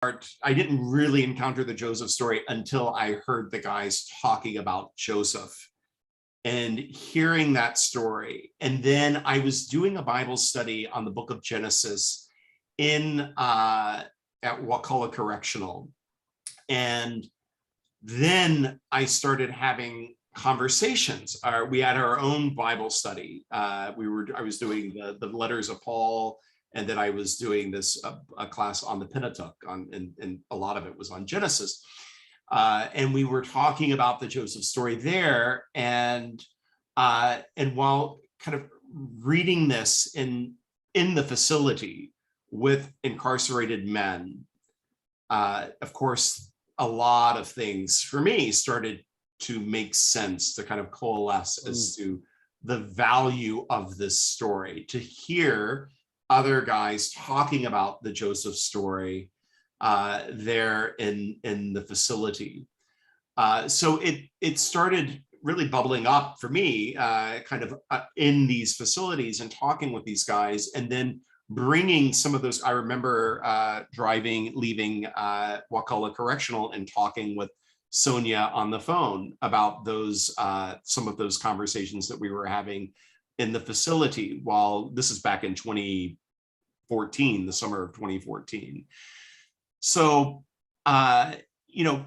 I didn't really encounter the Joseph story until I heard the guys talking about Joseph and hearing that story. And then I was doing a Bible study on the book of Genesis at Wakulla Correctional. And then I started having conversations. We had our own Bible study. I was doing the letters of Paul, and then I was doing this a class on the Pentateuch, and a lot of it was on Genesis. And we were talking about the Joseph story there, and while kind of reading this in the facility with incarcerated men, of course, a lot of things for me started to make sense, to kind of coalesce as to the value of this story, to hear other guys talking about the Joseph story there in the facility. So it started really bubbling up for me, kind of in these facilities and talking with these guys, and then bringing some of those. I remember leaving Wakulla Correctional and talking with Sonia on the phone about those some of those conversations that we were having in the facility. While this is back in 2014, the summer of 2014. So, you know,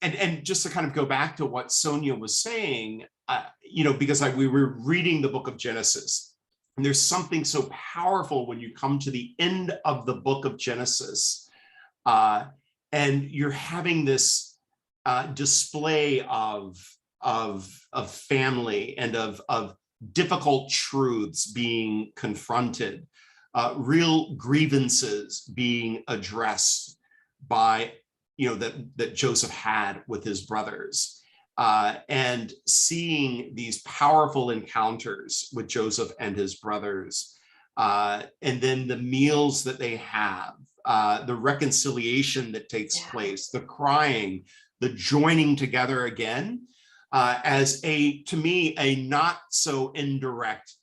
and just to kind of go back to what Sonia was saying, you know, because we were reading the book of Genesis, and there's something so powerful when you come to the end of the book of Genesis, and you're having this display of family and of difficult truths being confronted, real grievances being addressed by, you know, that Joseph had with his brothers, and seeing these powerful encounters with Joseph and his brothers, and then the meals that they have, the reconciliation that takes place, the crying, the joining together again, as to me, a not so indirect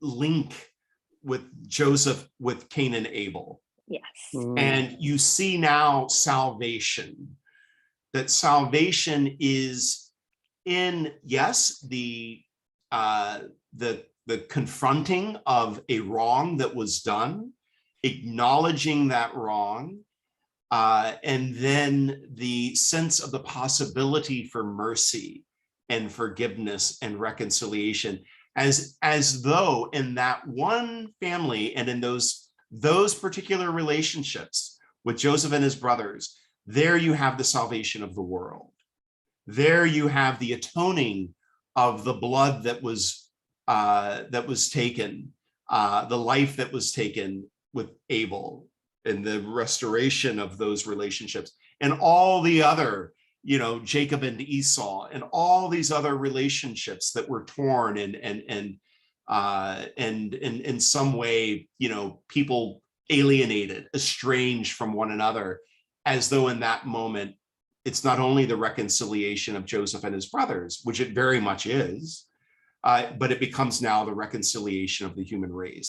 link with Joseph with Cain and Abel. Yes. And you see now salvation, that salvation is in, yes, the confronting of a wrong that was done, acknowledging that wrong, and then the sense of the possibility for mercy and forgiveness and reconciliation, as though in that one family and in those particular relationships with Joseph and his brothers, there you have the salvation of the world. There you have the atoning of the blood that was taken, the life that was taken with Abel, and the restoration of those relationships, and all the other, you know, Jacob and Esau, and all these other relationships that were torn and in some way, you know, people alienated, estranged from one another, as though in that moment, it's not only the reconciliation of Joseph and his brothers, which it very much is, but it becomes now the reconciliation of the human race.